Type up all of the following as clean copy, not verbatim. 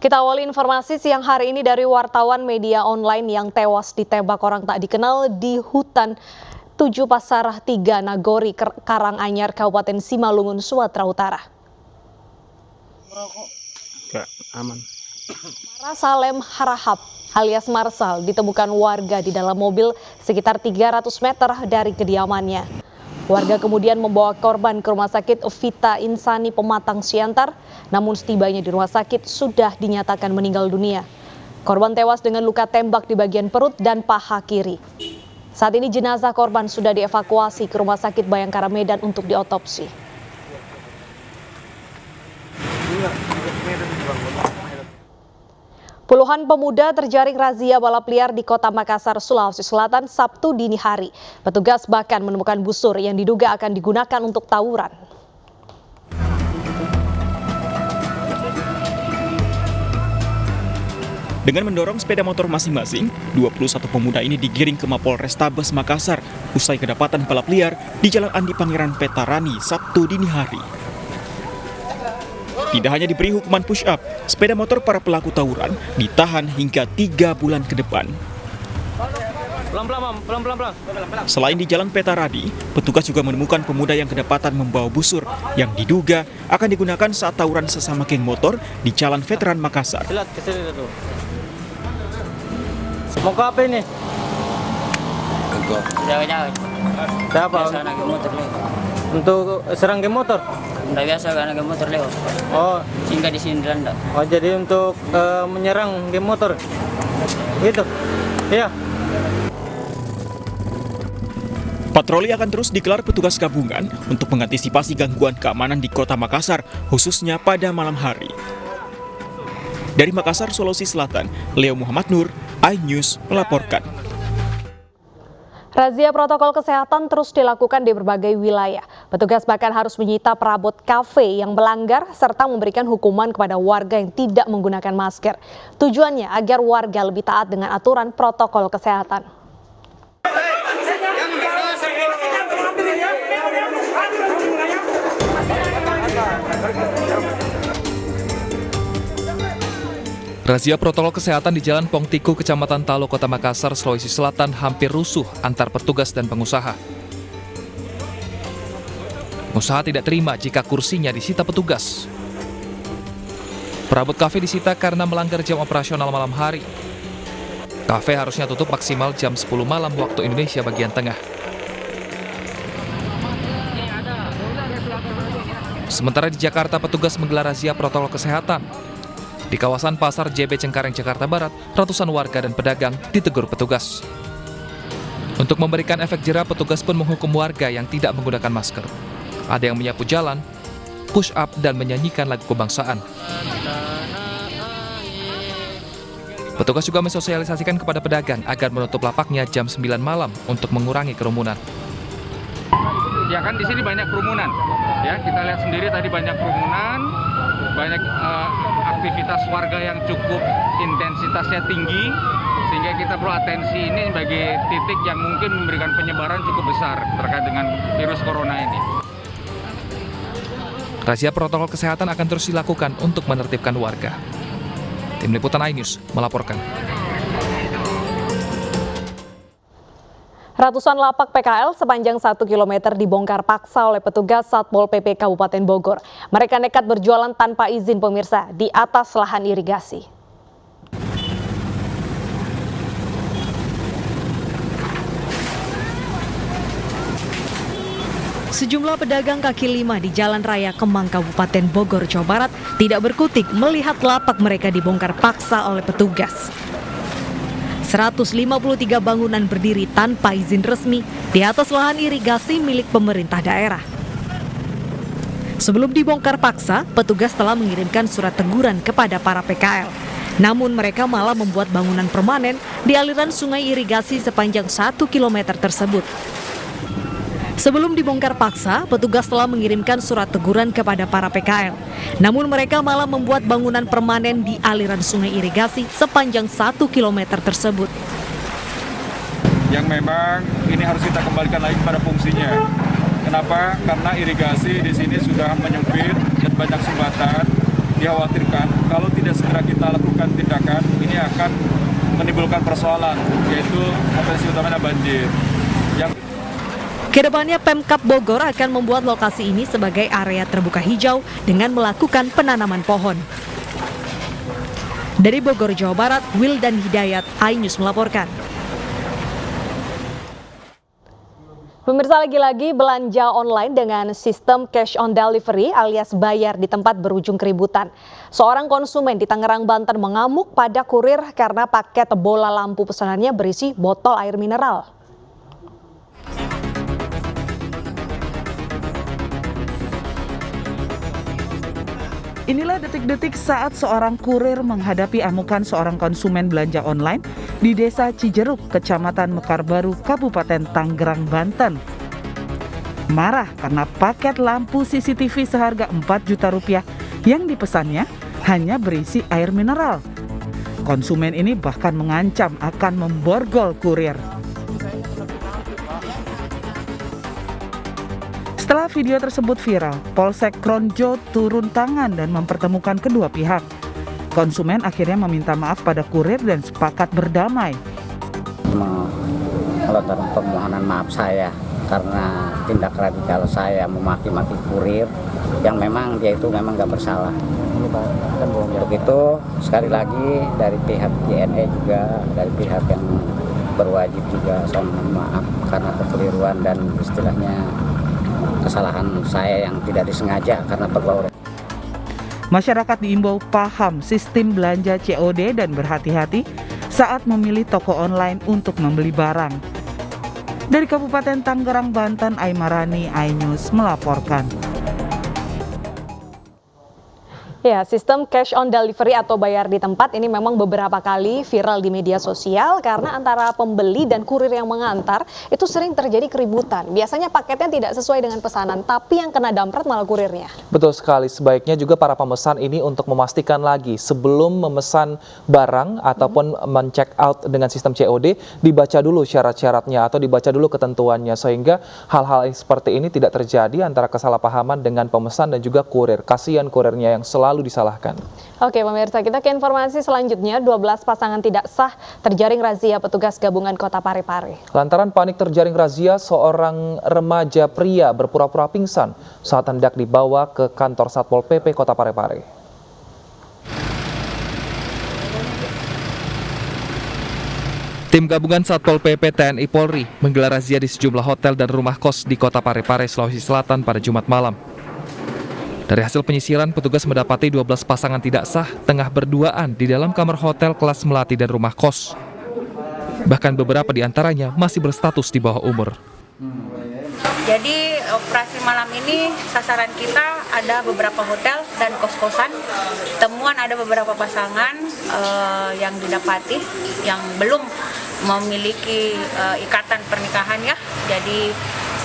Kita awali informasi siang hari ini dari wartawan media online yang tewas ditembak orang tak dikenal di hutan 7 Pasar 3 Nagori, Karanganyar, Kabupaten Simalungun, Sumatera Utara. Aman. Salem Harahap alias Marsal ditemukan warga di dalam mobil sekitar 300 meter dari kediamannya. Warga kemudian membawa korban ke rumah sakit Vita Insani Pematang Siantar, namun setibanya di rumah sakit sudah dinyatakan meninggal dunia. Korban tewas dengan luka tembak di bagian perut dan paha kiri. Saat ini jenazah korban sudah dievakuasi ke Rumah Sakit Bayangkara Medan untuk diotopsi. Puluhan pemuda terjaring razia balap liar di Kota Makassar, Sulawesi Selatan Sabtu dini hari. Petugas bahkan menemukan busur yang diduga akan digunakan untuk tawuran. Dengan mendorong sepeda motor masing-masing, 21 pemuda ini digiring ke Mapolrestabes Makassar usai kedapatan balap liar di Jalan Andi Pangeran Petarani Sabtu dini hari. Tidak hanya diberi hukuman push up, sepeda motor para pelaku tawuran ditahan hingga 3 bulan ke depan. Selain di Jalan Petarani, petugas juga menemukan pemuda yang kedapatan membawa busur yang diduga akan digunakan saat tawuran sesama geng motor di Jalan Veteran Makassar. Mau ke apa ini? Siapa? Untuk serang geng motor? Udah biasa karena game motor lewat. Oh, Sehingga di sini Belanda. oh jadi untuk menyerang geng motor? Gitu? Iya. Patroli akan terus digelar petugas gabungan untuk mengantisipasi gangguan keamanan di Kota Makassar, khususnya pada malam hari. Dari Makassar, Sulawesi Selatan, Leo Muhammad Nur, iNews melaporkan. Razia protokol kesehatan terus dilakukan di berbagai wilayah. Petugas bahkan harus menyita perabot kafe yang melanggar serta memberikan hukuman kepada warga yang tidak menggunakan masker. Tujuannya agar warga lebih taat dengan aturan protokol kesehatan. Razia protokol kesehatan di Jalan Pongtiku, Kecamatan Talo, Kota Makassar, Sulawesi Selatan hampir rusuh antar petugas dan pengusaha. Pengusaha tidak terima jika kursinya disita petugas. Perabot kafe disita karena melanggar jam operasional malam hari. Kafe harusnya tutup maksimal jam 10 malam waktu Indonesia bagian tengah. Sementara di Jakarta, petugas menggelar razia protokol kesehatan. Di kawasan Pasar JB Cengkareng, Jakarta Barat, ratusan warga dan pedagang ditegur petugas. Untuk memberikan efek jera, petugas pun menghukum warga yang tidak menggunakan masker. Ada yang menyapu jalan, push up, dan menyanyikan lagu kebangsaan. Petugas juga mensosialisasikan kepada pedagang agar menutup lapaknya jam 9 malam untuk mengurangi kerumunan. Ya kan di sini banyak kerumunan. Ya, kita lihat sendiri tadi banyak kerumunan, banyak aktivitas warga yang cukup intensitasnya tinggi, sehingga kita perlu atensi ini sebagai titik yang mungkin memberikan penyebaran cukup besar terkait dengan virus corona ini. Razia protokol kesehatan akan terus dilakukan untuk menertibkan warga. Tim Liputan iNews melaporkan. Ratusan lapak PKL sepanjang 1 km dibongkar paksa oleh petugas Satpol PP Kabupaten Bogor. Mereka nekat berjualan tanpa izin pemirsa di atas lahan irigasi. Sejumlah pedagang kaki lima di Jalan Raya Kemang, Kabupaten Bogor, Jawa Barat tidak berkutik melihat lapak mereka dibongkar paksa oleh petugas. 153 bangunan berdiri tanpa izin resmi di atas lahan irigasi milik pemerintah daerah. Sebelum dibongkar paksa, petugas telah mengirimkan surat teguran kepada para PKL. Namun mereka malah membuat bangunan permanen di aliran sungai irigasi sepanjang 1 km tersebut. Sebelum dibongkar paksa, petugas telah mengirimkan surat teguran kepada para PKL. Namun mereka malah membuat bangunan permanen di aliran sungai irigasi sepanjang 1 km tersebut. Yang memang ini harus kita kembalikan lagi pada fungsinya. Kenapa? Karena irigasi di sini sudah menyempit dan banyak sumbatan. Dikhawatirkan kalau tidak segera kita lakukan melakukan tindakan, ini akan menimbulkan persoalan, yaitu potensi utamanya banjir. Kedepannya Pemkab Bogor akan membuat lokasi ini sebagai area terbuka hijau dengan melakukan penanaman pohon. Dari Bogor, Jawa Barat, Wildan Hidayat, iNews melaporkan. Pemirsa, lagi-lagi belanja online dengan sistem cash on delivery alias bayar di tempat berujung keributan. Seorang konsumen di Tangerang, Banten mengamuk pada kurir karena paket bola lampu pesanannya berisi botol air mineral. Inilah detik-detik saat seorang kurir menghadapi amukan seorang konsumen belanja online di Desa Cijeruk, Kecamatan Mekarbaru, Kabupaten Tangerang, Banten. Marah karena paket lampu CCTV seharga 4 juta rupiah yang dipesannya hanya berisi air mineral. Konsumen ini bahkan mengancam akan memborgol kurir. Setelah video tersebut viral, Polsek Kronjo turun tangan dan mempertemukan kedua pihak. Konsumen akhirnya meminta maaf pada kurir dan sepakat berdamai. Melontarkan permohonan maaf saya karena tindak radikal saya memaki-maki kurir yang memang dia itu memang nggak bersalah. Untuk itu sekali lagi dari pihak JNE juga, dari pihak yang berwajib juga saya mohon maaf karena kekeliruan dan istilahnya kesalahan saya yang tidak disengaja karena berbau. Masyarakat diimbau paham sistem belanja COD dan berhati-hati saat memilih toko online untuk membeli barang. Dari Kabupaten Tangerang, Banten, Aimarani, iNews melaporkan. Ya, sistem cash on delivery atau bayar di tempat ini memang beberapa kali viral di media sosial karena antara pembeli dan kurir yang mengantar itu sering terjadi keributan. Biasanya paketnya tidak sesuai dengan pesanan, tapi yang kena damprat malah kurirnya. Betul sekali, sebaiknya juga para pemesan ini untuk memastikan lagi sebelum memesan barang ataupun men-check out dengan sistem COD, dibaca dulu syarat-syaratnya atau dibaca dulu ketentuannya sehingga hal-hal seperti ini tidak terjadi antara kesalahpahaman dengan pemesan dan juga kurir. Kasihan kurirnya yang selalu disalahkan. Oke pemirsa, kita ke informasi selanjutnya. 12 pasangan tidak sah terjaring razia petugas gabungan Kota Parepare. Lantaran panik terjaring razia, seorang remaja pria berpura-pura pingsan saat hendak dibawa ke kantor Satpol PP Kota Parepare. Tim gabungan Satpol PP TNI Polri menggelar razia di sejumlah hotel dan rumah kos di Kota Parepare, Sulawesi Selatan pada Jumat malam. Dari hasil penyisiran, petugas mendapati 12 pasangan tidak sah tengah berduaan di dalam kamar hotel kelas melati dan rumah kos. Bahkan beberapa di antaranya masih berstatus di bawah umur. Jadi operasi malam ini sasaran kita ada beberapa hotel dan kos-kosan. Temuan ada beberapa pasangan yang didapati yang belum memiliki ikatan pernikahan ya. Jadi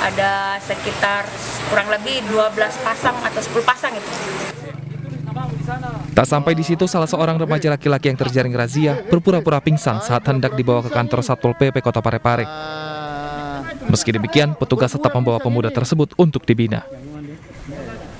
ada sekitar kurang lebih 12 pasang atau 10 pasang itu. Tak sampai di situ, salah seorang remaja laki-laki yang terjaring razia berpura-pura pingsan saat hendak dibawa ke kantor Satpol PP Kota Parepare. Meski demikian, petugas tetap membawa pemuda tersebut untuk dibina.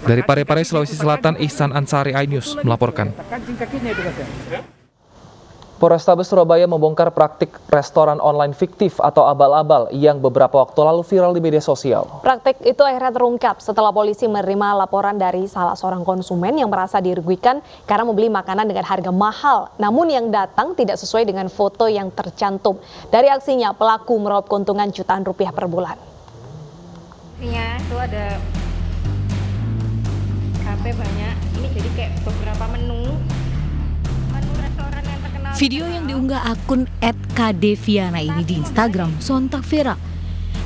Dari Parepare, Sulawesi Selatan, Ihsan Ansari, iNews melaporkan. Polrestabes Surabaya membongkar praktik restoran online fiktif atau abal-abal yang beberapa waktu lalu viral di media sosial. Praktik itu akhirnya terungkap setelah polisi menerima laporan dari salah seorang konsumen yang merasa dirugikan karena membeli makanan dengan harga mahal, namun yang datang tidak sesuai dengan foto yang tercantum. Dari aksinya, pelaku meraup keuntungan jutaan rupiah per bulan. Ini itu ada HP banyak, ini jadi kayak beberapa menu restoran yang terkenal. Video yang diunggah akun @kdeviana ini di Instagram sontak viral.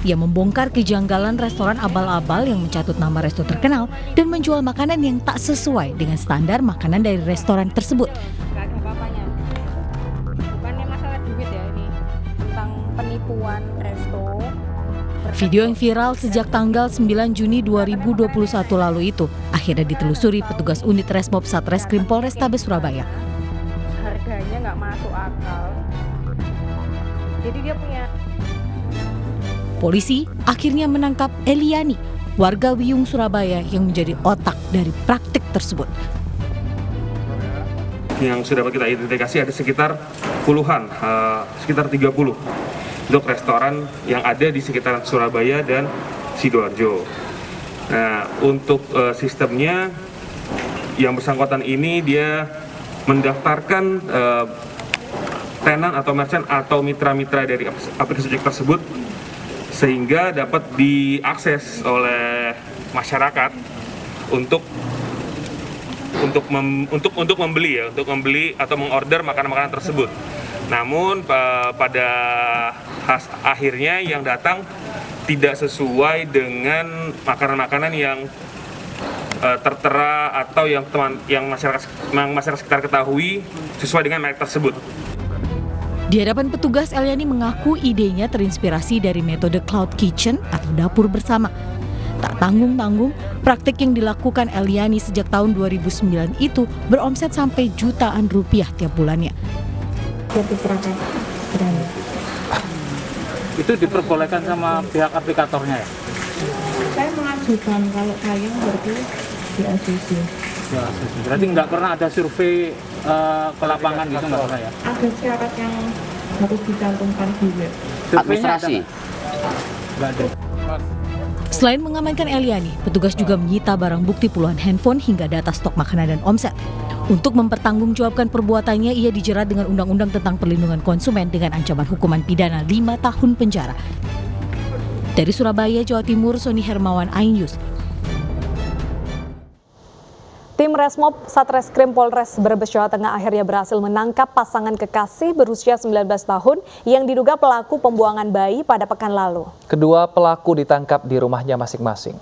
Ia membongkar kejanggalan restoran abal-abal yang mencatut nama resto terkenal dan menjual makanan yang tak sesuai dengan standar makanan dari restoran tersebut. Gak ada apa-apanya. Bukannya masalah duit ya ini, tentang penipuan resto. Video yang viral sejak tanggal 9 Juni 2021 lalu itu akhirnya ditelusuri petugas unit Resmob Satreskrim Polrestabes Surabaya. Harganya nggak masuk akal. Jadi dia punya. Polisi akhirnya menangkap Eliani, warga Wiyung Surabaya yang menjadi otak dari praktik tersebut. yang sudah kita identifikasi ada sekitar puluhan, sekitar 30 untuk restoran yang ada di sekitaran Surabaya dan Sidoarjo. Nah, untuk sistemnya yang bersangkutan ini dia mendaftarkan tenan atau merchant atau mitra-mitra dari aplikasi ojek tersebut sehingga dapat diakses oleh masyarakat untuk membeli atau mengorder makanan-makanan tersebut. Namun pada akhirnya yang datang tidak sesuai dengan makanan-makanan yang tertera atau yang masyarakat sekitar ketahui sesuai dengan merek tersebut. Di hadapan petugas, Eliani mengaku idenya terinspirasi dari metode cloud kitchen atau dapur bersama. Tak tanggung-tanggung, praktik yang dilakukan Eliani sejak tahun 2009 itu beromset sampai jutaan rupiah tiap bulannya. Itu diperbolehkan sama pihak aplikatornya ya? Saya mengajukan, kalau saya berarti di ACC. Ya, berarti nggak pernah ada survei ke lapangan gitu nggak pernah ya? Ada syarat yang harus dicantumkan di web. Administrasi. Nggak ada. Selain mengamankan Eliani, petugas juga menyita barang bukti puluhan handphone hingga data stok makanan dan omset. Untuk mempertanggungjawabkan perbuatannya, ia dijerat dengan Undang-Undang tentang Perlindungan Konsumen dengan ancaman hukuman pidana 5 tahun penjara. Dari Surabaya, Jawa Timur, Sony Hermawan, iNews. Tim Resmob Satreskrim Polres Brebes, Jawa Tengah akhirnya berhasil menangkap pasangan kekasih berusia 19 tahun yang diduga pelaku pembuangan bayi pada pekan lalu. Kedua pelaku ditangkap di rumahnya masing-masing.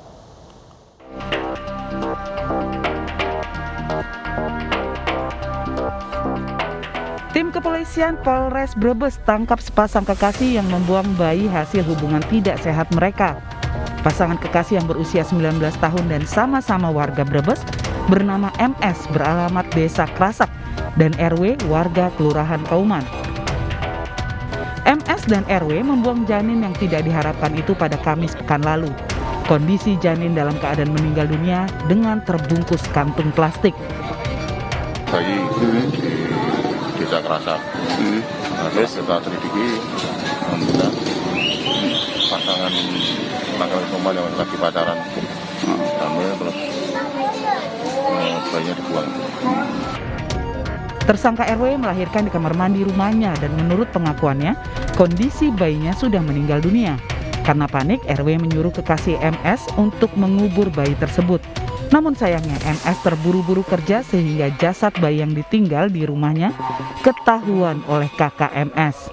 Tim kepolisian Polres Brebes tangkap sepasang kekasih yang membuang bayi hasil hubungan tidak sehat mereka. Pasangan kekasih yang berusia 19 tahun dan sama-sama warga Brebes bernama MS beralamat Desa Krasak dan RW warga Kelurahan Kauman. MS dan RW membuang janin yang tidak diharapkan itu pada Kamis pekan lalu. Kondisi janin dalam keadaan meninggal dunia dengan terbungkus kantung plastik. Bayi di Desa Krasak. Terus kita selidiki, alhamdulillah pasangan laki-laki perempuan yang lagi pacaran hamil terus bayinya dibuang. Tersangka RW melahirkan di kamar mandi rumahnya dan menurut pengakuannya kondisi bayinya sudah meninggal dunia. Karena panik, RW menyuruh kekasih MS untuk mengubur bayi tersebut. Namun sayangnya MS terburu-buru kerja sehingga jasad bayi yang ditinggal di rumahnya ketahuan oleh kakak MS.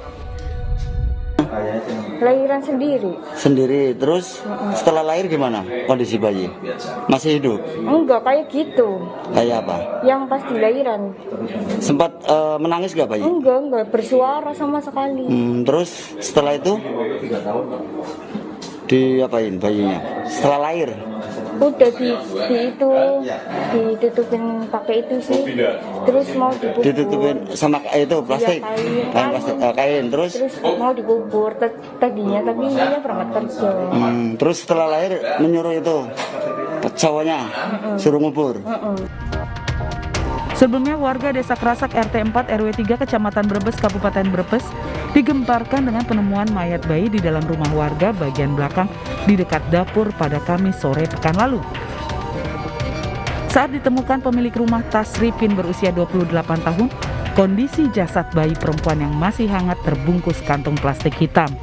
Lahiran sendiri. Sendiri, terus setelah lahir gimana kondisi bayi? Masih hidup? Enggak, kayak gitu. Kayak apa? Yang pas di lahiran. Sempat menangis gak bayi? Enggak, bersuara sama sekali. Terus setelah itu diapain bayinya? Setelah lahir? Udah ditutupin pakai itu sih. Terus mau dikubur. Ditutupin sama itu plastik? Ya, kain. Terus mau dikubur tadinya, tapi dia berangkat kerja. Terus setelah lahir menyuruh itu cowoknya suruh ngubur. Sebelumnya warga Desa Krasak RT 4 RW 3 Kecamatan Brebes Kabupaten Brebes digemparkan dengan penemuan mayat bayi di dalam rumah warga bagian belakang di dekat dapur pada Kamis sore pekan lalu. Saat ditemukan pemilik rumah Tasripin berusia 28 tahun, kondisi jasad bayi perempuan yang masih hangat terbungkus kantung plastik hitam.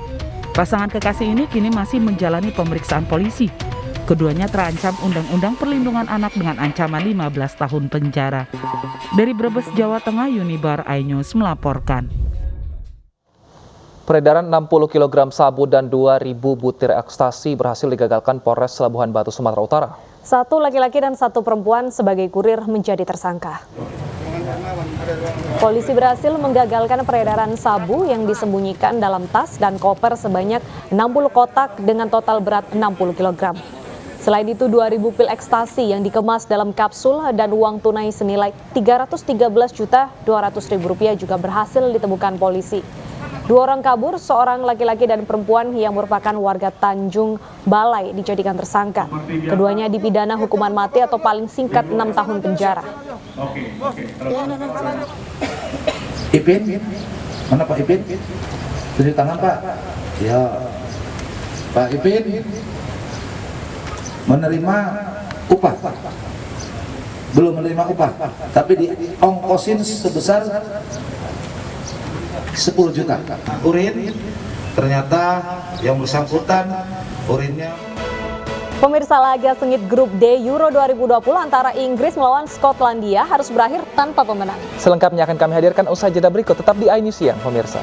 Pasangan kekasih ini kini masih menjalani pemeriksaan polisi. Keduanya terancam Undang-Undang Perlindungan Anak dengan ancaman 15 tahun penjara. Dari Brebes, Jawa Tengah, Unibar iNews melaporkan. Peredaran 60 kg sabu dan 2.000 butir ekstasi berhasil digagalkan Polres Labuhan Batu, Sumatera Utara. Satu laki-laki dan satu perempuan sebagai kurir menjadi tersangka. Polisi berhasil menggagalkan peredaran sabu yang disembunyikan dalam tas dan koper sebanyak 60 kotak dengan total berat 60 kg. Selain itu 2.000 pil ekstasi yang dikemas dalam kapsul dan uang tunai senilai Rp313.200.000 juga berhasil ditemukan polisi. Dua orang kabur, seorang laki-laki dan perempuan yang merupakan warga Tanjung Balai dijadikan tersangka. Keduanya dipidana hukuman mati atau paling singkat 6 tahun penjara. Ipin, mana Pak Ipin? Cuci tangan Pak. Ya, Pak Ipin menerima upah. Belum menerima upah, tapi diongkosin sebesar 10 juta. Urin, ternyata yang bersangkutan urinnya. Pemirsa, laga sengit grup D Euro 2020 antara Inggris melawan Skotlandia harus berakhir tanpa pemenang. Selengkapnya akan kami hadirkan usai jeda berikut, tetap di iNews Siang, pemirsa.